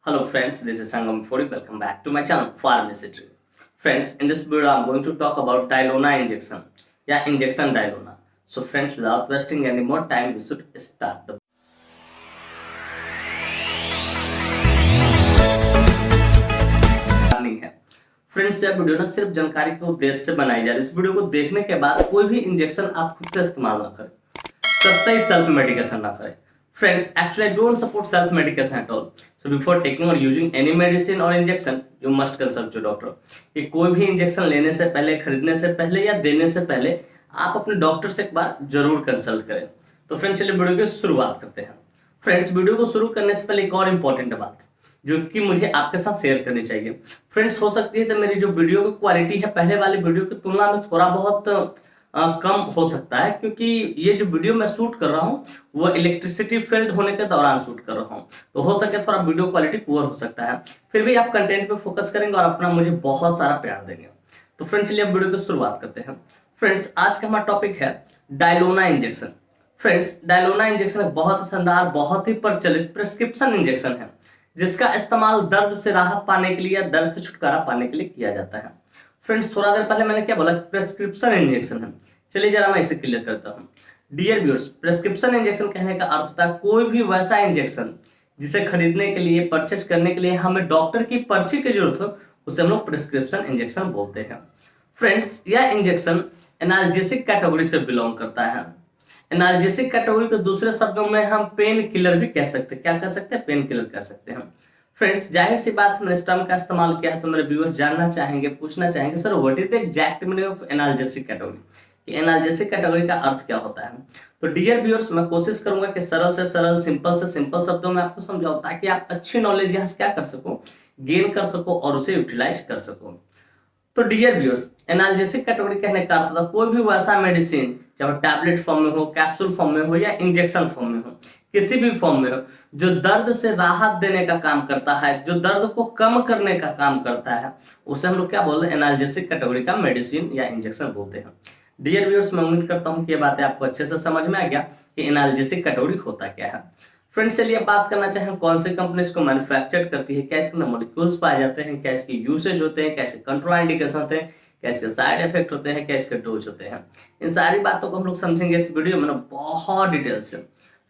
Hello friends, this is Sangam Fori. Welcome back to my channel Pharmacy. Friends, in this video I'm going to talk about Dilona injection. Injection Dilona. So friends, without wasting any more time, we should start the warning है। Friends, यह video ना सिर्फ जानकारी के उद्देश्य से बनाई जा रही है। इस वीडियो को देखने के बाद कोई भी इंजेक्शन आप खुद से इस्तेमाल ना करें, कतई सेल्फ मेडिकेशन ना करें। Friends, actually I don't support self medication at all. So before taking or using any medicine or injection, you must consult your doctor. कि कोई भी इंजेक्शन लेने से पहले, खरीदने से पहले या देने से पहले आप अपने डॉक्टर से एक बार जरूर कंसल्ट करें। तो फ्रेंड्स, चलिए वीडियो की शुरुआत करते हैं। फ्रेंड्स, वीडियो को शुरू करने से पहले एक और इम्पोर्टेंट बात जो कि मुझे आपके साथ शेयर करनी चाहिए। फ्रेंड्स, हो सकती है तो मेरी जो वीडियो की क्वालिटी है पहले वाली वीडियो की तुलना में थोड़ा बहुत कम हो सकता है, क्योंकि ये जो वीडियो मैं शूट कर रहा हूँ वो इलेक्ट्रिसिटी फील्ड होने के दौरान शूट कर रहा हूँ, तो हो सके थोड़ा वीडियो क्वालिटी पुअर हो सकता है। फिर भी आप कंटेंट पे फोकस करेंगे और अपना मुझे बहुत सारा प्यार देंगे। तो फ्रेंड्स, चलिए अब वीडियो की शुरुआत करते हैं। फ्रेंड्स, आज का हमारा टॉपिक है डायलोना इंजेक्शन। फ्रेंड्स, डायलोना इंजेक्शन एक बहुत ही शानदार, बहुत ही प्रचलित प्रिस्क्रिप्शन इंजेक्शन है जिसका इस्तेमाल दर्द से राहत पाने के लिए या दर्द से छुटकारा पाने के लिए किया जाता है। फ्रेंड्स, थोड़ा देर पहले मैंने क्या बोला, प्रिस्क्रिप्शन इंजेक्शन है। चलिए जरा मैं इसे क्लियर करता हूँ। डियर व्यूअर्स, प्रिस्क्रिप्शन इंजेक्शन कहने का अर्थ होता है कोई भी वैसा इंजेक्शन जिसे खरीदने के लिए, परचेज करने के लिए हमें डॉक्टर की पर्ची की जरूरत हो, उसे हम लोग प्रिस्क्रिप्शन इंजेक्शन बोलते हैं। फ्रेंड्स, यह इंजेक्शन एनाल्जेसिक कैटेगरी से बिलोंग करता है। एनाल्जेसिक कैटेगरी को दूसरे शब्दों में हम पेन किलर भी कह सकते हैं। क्या कह सकते हैं? पेन किलर कह सकते हैं। फ्रेंड्स, जाहिर सी बात, मैंने इस टर्म का इस्तेमाल किया है तो मेरे व्यूअर्स जानना चाहेंगे, पूछना चाहेंगे, sir what is the exact meaning of analgesic category, कि एनाल्जेसिक कैटेगरी का अर्थ क्या होता है। तो डियर व्यूअर्स, मैं कोशिश करूंगा कि सरल से सरल, सिंपल से सिंपल शब्दों में आपको समझाऊं ताकि आप अच्छी नॉलेज यहाँ से क्या कर सको, गेन कर सको और उसे यूटिलाइज कर सको। तो डियर व्यूअर्स, एनाल्जेसिक कैटेगरी कहने का अर्थ होता है कोई भी वैसा मेडिसिन, चाहे टैबलेट फॉर्म में हो, कैप्सूल फॉर्म में हो या इंजेक्शन फॉर्म में हो, किसी भी फॉर्म में हो, जो दर्द से राहत देने का काम करता है, जो दर्द को कम करने का काम करता है, उसे हम लोग क्या बोलते हैं? एनाल्जेसिक कैटेगरी का मेडिसिन या इंजेक्शन बोलते हैं। डियर व्यूअर्स, मैं उम्मीद करता हूं कि ये बातें आपको अच्छे से समझ में आ गया कि एनाल्जेसिक कैटेगरी होता क्या है। फ्रेंड्स, चलिए बात करना चाहें कौन सी कंपनी इसको मैन्युफैक्चर करती है, क्या इसके अंदर मॉलिक्यूल्स पाए जाते हैं, क्या इसके यूसेज होते हैं, कैसे कंट्रोल इंडिकेशन होते हैं, क्या इसके साइड इफेक्ट होते हैं, क्या इसके डोज होते हैं। इन सारी बातों को हम लोग समझेंगे इस वीडियो में बहुत डिटेल से।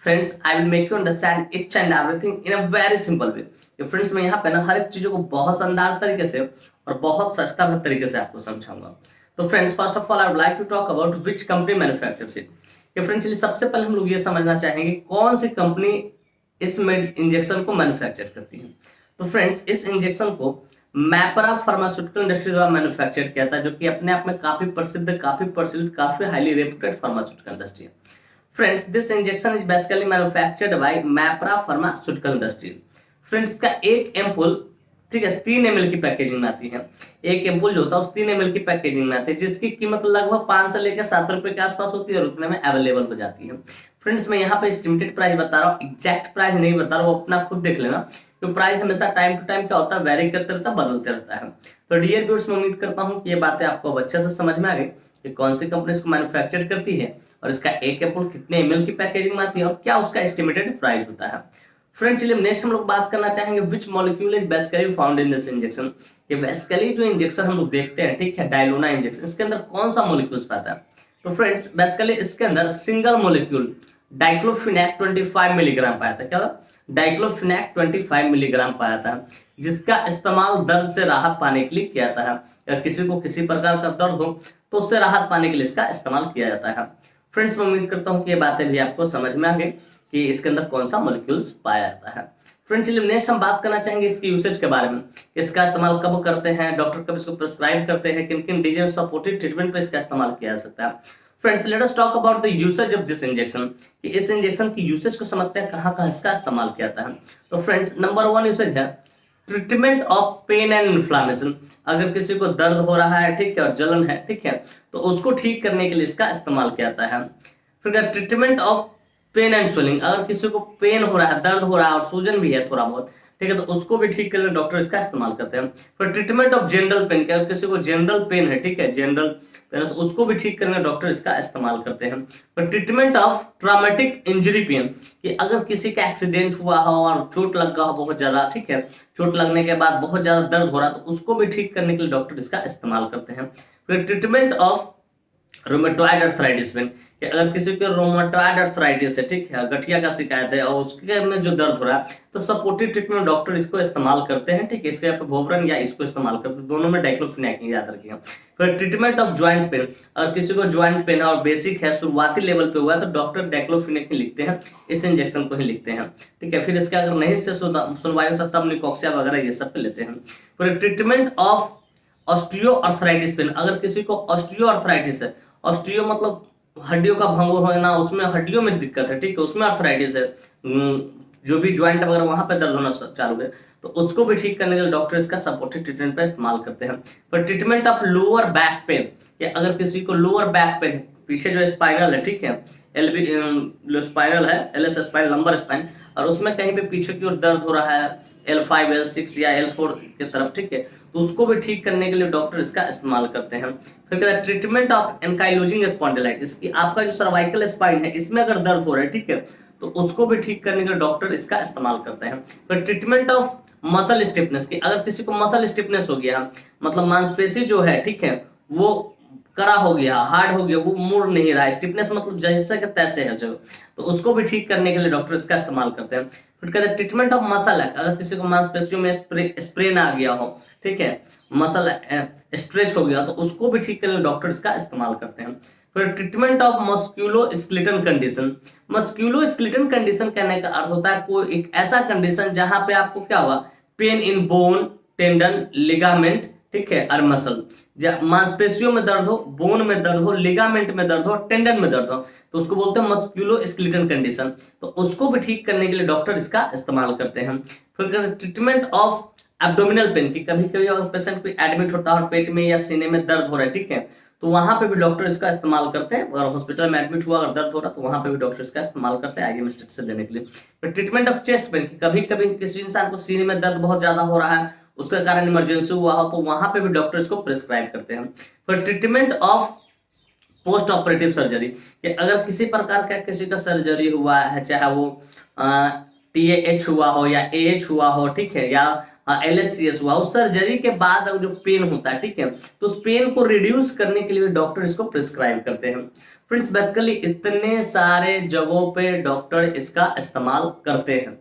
Friends, I will make you understand each and everything in a very simple way. Friends, मैं यहाँ पे ना हर एक चीजों को बहुत शानदार तरीके से और बहुत सस्ता तरीके से आपको समझाऊंगा। तो friends, first of all I would like to talk about which company manufactures it. Friends, चलिए सबसे पहले हम लोग ये समझना चाहेंगे कौन सी कंपनी इस इंजेक्शन को मैन्युफैक्चर करती है। तो फ्रेंड्स, इस इंजेक्शन को मैपरा फार्मास्यूटिकल इंडस्ट्री द्वारा मैन्युफैक्चर किया था, जो कि अपने आप में काफी प्रसिद्ध, काफी प्रचलित, काफी हाईली रेप्यूटेड फार्मास्यूटिकल इंडस्ट्री है। Friends, this injection is basically manufactured by मैपरा फार्मास्यूटिकल इंडस्ट्री। फ्रेंड्स, इसका एक एम्पुल, ठीक है, 3 ml की पैकेजिंग में आती है। एक एम्पुल जो होता है उस 3 ml की पैकेजिंग में आती है, जिसकी कीमत लगभग 5 से लेकर 7 रुपए के आसपास होती है और उतने में अवेलेबल हो जाती है। फ्रेंड्स, मैं यहाँ पे एस्टिमेटेड प्राइस बता रहा हूँ, एग्जैक्ट प्राइस नहीं बता रहा हूँ, वो अपना खुद देख लेना, तो प्राइस हमेशा टाइम टू टाइम क्या होता है, वेरी करते रहता है, बदलते रहता है। तो डियर व्यूअर्स, मैं उम्मीद करता हूँ कि ये बातें आपको अच्छे से समझ में आ गई कि कौन सी कंपनी इसको मैन्युफैक्चर करती है और इसका एक एम्पुल कितने ml की पैकेजिंग में आती है और क्या उसका एस्टिमेटेड प्राइस होता है। फ्रेंड्स, चलिए नेक्स्ट हम लोग बात करना चाहेंगे which molecule is basically found in this injection. ये बेसिकली जो इंजेक्शन हम लोग देखते हैं, ठीक है, डायलोना इंजेक्शन, इसके अंदर कौन सा मॉलिक्यूल्स पाता है। तो फ्रेंड्स, बेसिकली इसके अंदर सिंगल मॉलिक्यूल डाइक्लोफिनेक 25 मिलीग्राम पाया था। क्या था? डाइक्लोफिनेक 25 मिलीग्राम पाया था, जिसका इस्तेमाल दर्द से राहत पाने के लिए किया जाता है। अगर किसी को किसी प्रकार का दर्द हो तो उससे राहत पाने के लिए इसका इस्तेमाल किया जाता है। फ्रेंड्स, मैं उम्मीद करता हूँ कि ये बातें भी आपको समझ में आ गई कि इसके अंदर कौन सा मॉलिक्यूल्स पाया जाता है। फ्रेंड्स, चलिए नेक्स्ट हम बात करना चाहेंगे इसके यूसेज के बारे में, इसका इस्तेमाल कब करते हैं, डॉक्टर कब इसको प्रिस्क्राइब करते हैं, किन किन डिजीज सपोर्टिव ट्रीटमेंट पे इसका इस्तेमाल किया जा सकता है। Friends, let us talk about the usage of this injection, कि इस इंजेक्शन की यूसेज को समझते हैं, कहाँ कहाँ इसका इस्तेमाल किया जाता है। तो फ्रेंड्स, नंबर 1 यूसेज है treatment of pain and inflammation. अगर किसी को दर्द हो रहा है, ठीक है, और जलन है, ठीक है, तो उसको ठीक करने के लिए इसका इस्तेमाल किया जाता है। फिर treatment of pain and swelling, अगर किसी को पेन हो रहा है, दर्द हो रहा है और सूजन भी है थोड़ा बहुत, ठीक है, तो उसको भी ठीक करने डॉक्टर इसका इस्तेमाल करते हैं। फिर ट्रीटमेंट ऑफ जनरल पेन, क्या किसी को जनरल पेन है, ठीक है, जनरल पेन है, तो उसको भी ठीक करने डॉक्टर इसका इस्तेमाल करते हैं। फिर treatment of traumatic injury pain, कि अगर किसी का एक्सीडेंट हुआ हो और चोट लग गया हो बहुत ज्यादा, ठीक है, चोट लगने के बाद बहुत ज्यादा दर्द हो रहा है, तो उसको भी ठीक करने के लिए डॉक्टर इसका इस्तेमाल करते हैं। फिर treatment of rheumatoid arthritis pain, कि अगर किसी को रोमेटॉइड अर्थराइटिस है, ठीक है, गठिया का शिकायत है और उसके में जो दर्द हो रहा है, तो सपोर्टिव ट्रीटमेंट डॉक्टर इसको इस्तेमाल करते हैं, ठीक है, इसके आप वोब्रन या इसको इस्तेमाल करते हैं, दोनों में डाइक्लोफिनेक याद रखिएगा। फिर ट्रीटमेंट ऑफ ज्वाइंट पेन, अगर किसी को ज्वाइंट पेन है और बेसिक है, शुरुआती लेवल पे हुआ है, तो डॉक्टर डाइक्लोफिनेक ही लिखते हैं, इस इंजेक्शन को ही लिखते हैं, ठीक है। फिर इसके अगर नहीं से सुनवाई होता तब निकोक्सिया वगैरह ये सब पे लेते हैं। फिर treatment of osteoarthritis pain, अगर किसी को ऑस्टियो अर्थराइटिस है, ऑस्टियो मतलब हड्डियों का भंगुर होना, उसमें हड्डियों में दिक्कत है, ठीक है, उसमें अर्थराइटिस है, जो भी ज्वाइंट वगैरह वहां पे दर्द होना चालू है, तो उसको भी ठीक करने के लिए डॉक्टर इसका सपोर्टिव ट्रीटमेंट पे इस्तेमाल करते हैं। पर treatment of lower back pain, या अगर किसी को लोअर बैक पेन, पीछे जो स्पाइनल है, ठीक है, एलबी स्पाइनल है, एलएस स्पाइन, लंबर स्पाइन, और उसमें कहीं पे पीछे की ओर दर्द हो रहा है, L5 L6 या L4 की तरफ, ठीक है, तो उसको भी ठीक करने के लिए डॉक्टर इसका इस्तेमाल करते हैं। फिर कहते हैं ट्रीटमेंट ऑफ एंकाइलोजिंग स्पॉन्डिलाइटिस, कि आपका जो सर्वाइकल स्पाइन है इसमें अगर दर्द हो रहा है, ठीक है, तो उसको भी ठीक करने के लिए डॉक्टर इसका इस्तेमाल करते हैं। फिर ट्रीटमेंट ऑफ मसल स्टिफनेस, की अगर किसी को मसल स्टिफनेस हो गया, मतलब मांसपेशी जो है, ठीक है, वो कड़ा हो गया, हार्ड हो गया, वो मुड़ नहीं रहा है, स्टिफनेस मतलब जैसे कि तैसे है जो, तो उसको भी ठीक करने के लिए डॉक्टर इसका इस्तेमाल करते हैं। फिर कहते हैं ट्रीटमेंट ऑफ मसल, अगर किसी को मांसपेशियों में स्प्रेन आ गया हो, ठीक है, मसल स्ट्रेच हो गया, तो उसको भी ठीक करने के लिए डॉक्टर इसका इस्तेमाल करते हैं। फिर treatment of musculoskeletal condition, musculoskeletal condition कहने का अर्थ होता है कोई एक ऐसा कंडीशन जहां पे आपको क्या हुआ, pain in bone, tendon, ligament, ठीक है, और मसल, मांसपेशियों में दर्द हो, बोन में दर्द हो, लिगामेंट में दर्द हो, टेंडन में दर्द हो, तो उसको बोलते हैं मस्क्यूलोस्केलेटल कंडीशन, तो उसको भी ठीक करने के लिए डॉक्टर इसका इस्तेमाल करते हैं। फिर ट्रीटमेंट ऑफ एब्डोमिनल पेन, की कभी कभी अगर पेशेंट कोई एडमिट होता है पेट में या सीने में दर्द हो रहा है, ठीक है, तो वहां पे भी डॉक्टर इसका इस्तेमाल करते हैं। अगर हॉस्पिटल में एडमिट हुआ अगर दर्द हो रहा तो वहां पे भी डॉक्टर इसका इस्तेमाल करते हैं आगे स्टेट से देने के लिए। फिर ट्रीटमेंट ऑफ चेस्ट पेन, कभी कभी किसी इंसान को सीने में दर्द बहुत ज्यादा हो रहा है, उसके कारण इमरजेंसी हुआ हो, तो वहां पे भी डॉक्टर इसको प्रिस्क्राइब करते हैं। फिर treatment of post operative surgery, कि अगर किसी प्रकार का किसी का सर्जरी हुआ है, चाहे वो TAH हुआ हो या AH हुआ हो, ठीक है, या LSCS हुआ, उस सर्जरी के बाद जो पेन होता है, ठीक है, तो उस पेन को रिड्यूस करने के लिए डॉक्टर इसको प्रिस्क्राइब करते हैं। फ्रेंड्स बेसिकली इतने सारे जगहों पे डॉक्टर इसका इस्तेमाल करते हैं।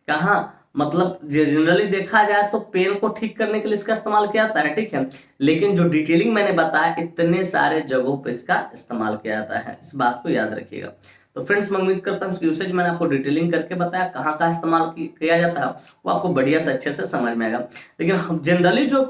कहाँ, मतलब जनरली देखा जाए तो पेन को ठीक करने के लिए इसका इस्तेमाल किया जाता है, ठीक है, लेकिन जो डिटेलिंग मैंने बताया इतने सारे जगहों पे इसका इस्तेमाल किया जाता है, इस बात को याद रखिएगा। तो फ्रेंड्स मैं उम्मीद करता हूँ इसकी यूसेज मैंने आपको डिटेलिंग करके बताया, कहाँ कहाँ इस्तेमाल किया जाता है वो आपको बढ़िया से अच्छे से समझ में आएगा। लेकिन जनरली जो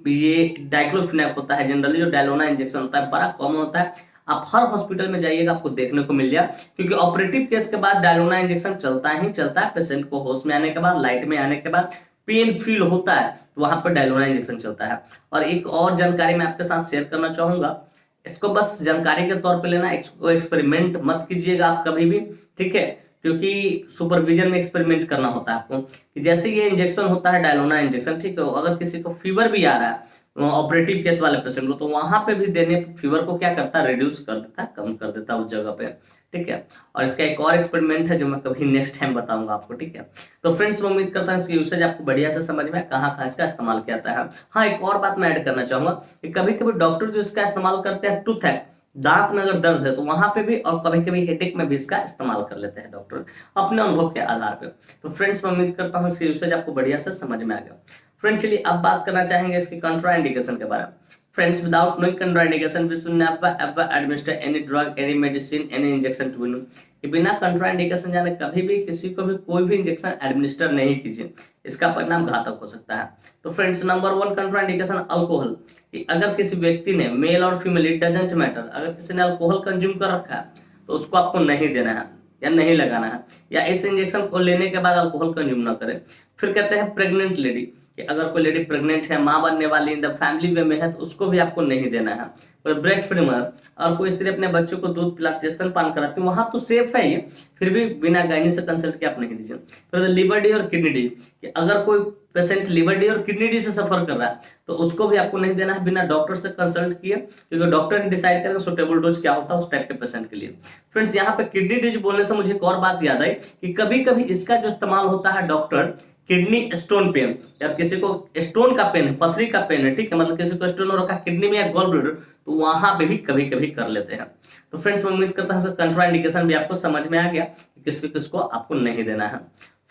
ये डाइक्लोफिनेक होता है, जनरली जो डायलोना इंजेक्शन होता है, बड़ा कॉमन होता है, आप हर हॉस्पिटल में जाइएगा आपको देखने को मिल जाए, क्योंकि ऑपरेटिव केस के बाद डायलोना इंजेक्शन चलता ही चलता है। पेशेंट को होश में आने के बाद, लाइट में आने के बाद पेन फील होता है तो वहां पर डायलोना इंजेक्शन चलता है। और एक और जानकारी मैं आपके साथ शेयर करना चाहूंगा, इसको बस जानकारी के तौर पे लेना, इसको एक्सपेरिमेंट मत कीजिएगा आप कभी भी, ठीक है, क्योंकि सुपरविजन में एक्सपेरिमेंट करना होता है आपको। कि जैसे ये इंजेक्शन होता है डायलोना इंजेक्शन, ठीक है, अगर किसी को फीवर भी आ रहा है ऑपरेटिव केस वाले पेशेंट को, तो वहां पे भी देने फीवर को क्या करता है, रिड्यूस कर देता है, कम कर देता है उस जगह पे, ठीक है। और इसका एक और एक्सपेरिमेंट है जो मैं कभी नेक्स्ट टाइम बताऊंगा आपको, ठीक है। तो फ्रेंड्स मैं उम्मीद करता हूँ इसकी यूसेज आपको बढ़िया से समझ में कहाँ कहाँ इसका इस्तेमाल किया जाता है। हाँ, एक और बात मैं ऐड करना चाहूंगा कि कभी कभी डॉक्टर जो इसका इस्तेमाल करते हैं टूथ है, दांत में अगर दर्द है तो वहां पे भी, और कभी कभी हेडेक में भी इसका इस्तेमाल कर लेते हैं डॉक्टर अपने अनुभव के आधार पे। तो फ्रेंड्स मैं उम्मीद करता हूँ इसकी यूसेज आपको बढ़िया से समझ में आ गया। फ्रेंड्स चलिए अब बात करना चाहेंगे इसकी कंट्राइंडिकेशन के बारे में। Friends without knowing contraindication we should never administer any drug, any medicine, any injection to anyone, कि बिना कंट्राइंडिकेशन जाने कभी भी किसी को भी कोई भी इंजेक्शन एडमिनिस्टर नहीं कीजिए, इसका परिणाम घातक हो सकता है। तो फ्रेंड्स नंबर 1 कंट्राइंडिकेशन अल्कोहल, कि अगर किसी व्यक्ति ने, मेल और फीमेल इट डजंट मैटर, अगर किसी ने अल्कोहल कंज्यूम कर रखा है तो उसको आपको नहीं देना है या नहीं लगाना है, या इस इंजेक्शन को लेने के बाद अल्कोहल कंज्यूम ना करें। फिर कहते हैं प्रेग्नेंट लेडी, कि अगर कोई लेडी प्रेग्नेंट है, मां बनने वाली इन द फैमिली वे में है, तो उसको भी आपको नहीं देना है। और ब्रेस्ट फीडिंग मदर, और कोई स्त्री अपने बच्चों को दूध पिलाती है, स्तनपान कराती है, वहां तो सेफ है ये, फिर भी बिना गायनी से कंसल्ट किए आप नहीं दीजिए। फिर लिवर डी और किडनी डी, कि अगर कोई पेशेंट लिवर डी और किडनी डी से सफर कर रहा है तो उसको भी आपको नहीं देना है बिना डॉक्टर से कंसल्ट किए, क्योंकि डॉक्टर डिसाइड करेंगे सुटेबल डोज क्या होता है उस टाइप के पेशेंट के लिए। फ्रेंड्स यहाँ पे किडनी डिजीज बोलने से मुझे एक और बात याद आई कि कभी कभी इसका जो इस्तेमाल होता है डॉक्टर किडनी स्टोन पे, या किसी को स्टोन का पेन है, पथरी का पेन है, ठीक है, मतलब किसी को स्टोन हो रखा किडनी में या गॉल ब्लैडर, तो वहां पे भी कभी कभी कर लेते हैं। तो फ्रेंड्स मैं उम्मीद करता हूँ कंट्रा इंडिकेशन भी आपको समझ में आ गया कि किसको किसको आपको नहीं देना है।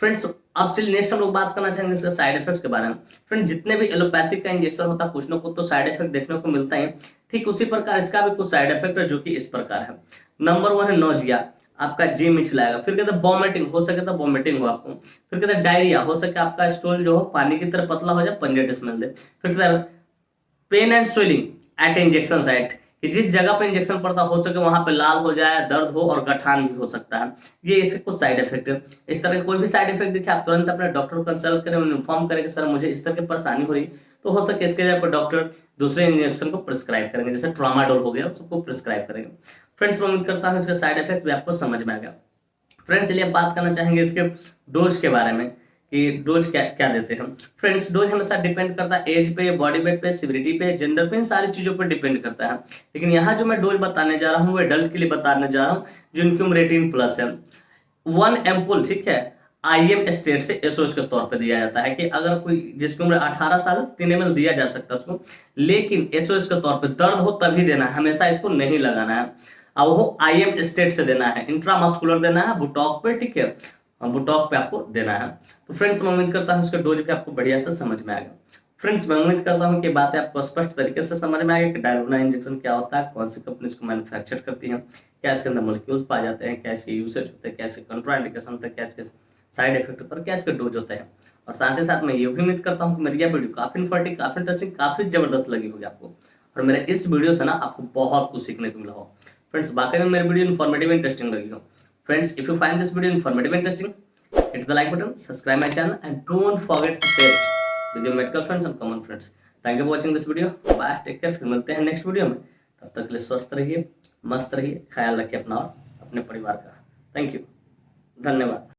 फ्रेंड्स अब चलिए नेक्स्ट हम लोग बात करना चाहेंगे इसके साइड इफेक्ट्स के बारे में। फ्रेंड जितने भी एलोपैथिक का इंजेक्शन होता है कुछ ना कुछ तो साइड इफेक्ट देखने को मिलता है, ठीक उसी प्रकार इसका भी कुछ साइड इफेक्ट है जो कि इस प्रकार है। नंबर 1 है नोजिया, आपका जी मिचलाएगा, फिर कहते हैं वॉमिटिंग, हो सके तो वॉमिटिंग हो आपको, फिर कहते हैं डायरिया, हो सके आपका स्टूल जो हो पानी की तरह पतला हो जाए, पंजेट स्मेल दे, फिर कहते हैं pain and swelling at injection site, कि जिस जगह पे इंजेक्शन पड़ता हो सके वहां पे लाल हो जाए, दर्द हो और गठान भी हो सकता है, ये इसके कुछ साइड इफेक्ट है। इस तरह कोई भी साइड इफेक्ट दिखे आप तुरंत अपने डॉक्टर को कंसल्ट करें, इन्फॉर्म करें कि सर मुझे इस तरह की परेशानी हो रही, तो हो सके इसके जगह पर डॉक्टर दूसरे इंजेक्शन को प्रिस्क्राइब करेंगे, जैसे ट्रामाडोल हो गया उसको प्रिस्क्राइब करेंगे। फ्रेंड्स मैं उम्मीद करता हूँ इसका साइड इफेक्ट भी आपको समझ में आ गया। फ्रेंड्स चलिए अब बात करना चाहेंगे इसके डोज के बारे में कि डोज क्या क्या देते हैं। फ्रेंड्स डोज हमेशा डिपेंड करता है एज पे, बॉडी वेट पे, सिविरिटी पे, जेंडर पे, इन सारी चीजों पर डिपेंड करता है। लेकिन यहाँ जो मैं डोज बताने जा रहा हूँ वो एडल्ट के लिए बताने जा रहा हूँ जिनकी उम्र 18+ है। 1 एम्पुल, ठीक है, IM स्टेट से एसओएस के तौर पे दिया जाता है कि अगर कोई जिसकी उम्र 18 साल 3 ml दिया जा सकता है उसको, लेकिन एसओएस के तौर पे दर्द हो तभी देना है, हमेशा इसको नहीं लगाना है। अब वो IM स्टेट से देना है, इंट्रामस्कुलर देना है बुटॉक पे, ठीक है, बुटॉक पे आपको देना है। तो फ्रेंड्स मैं उम्मीद करता हूँ इसके डोज पे आपको बढ़िया से समझ में आ गया। फ्रेंड्स मैं उम्मीद करता हूँ कि बातें आपको स्पष्ट तरीके से समझ में आ गई कि डायलोना इंजेक्शन क्या होता है, कौन सी कंपनी इसको मैन्युफैक्चर करती है, क्या इसके अंदर मॉलिक्यूल्स पाए जाते हैं, क्या इसके यूसेज होते हैं, क्या इसके कंट्राइंडिकेशन होते हैं, क्या इसके साइड इफेक्ट होता है, क्या इसके डोज होते हैं। और साथ ही साथ मैं ये भी उम्मीद करता हूँ कि मेरी यह वीडियो काफी इन्फॉर्मेटिव, काफी इंटरेस्टिंग, काफी जबरदस्त लगी होगी आपको, और मेरे इस वीडियो से ना आपको बहुत कुछ सीखने को मिला हो। फ्रेंड्स बाकी में मेरी वीडियो इन्फॉर्मेटिव इंटरेस्टिंग लगी हो, friends if you find this video informative interesting, hit the like button, subscribe my channel and don't forget to share it with your medical friends and common friends. Thank you for watching this video. Bye, take care, फिर मिलते हैं next video में। तब तक के लिए स्वस्थ रहिए, मस्त रहिए, ख्याल रखिए अपना और अपने परिवार का। थैंक यू, धन्यवाद।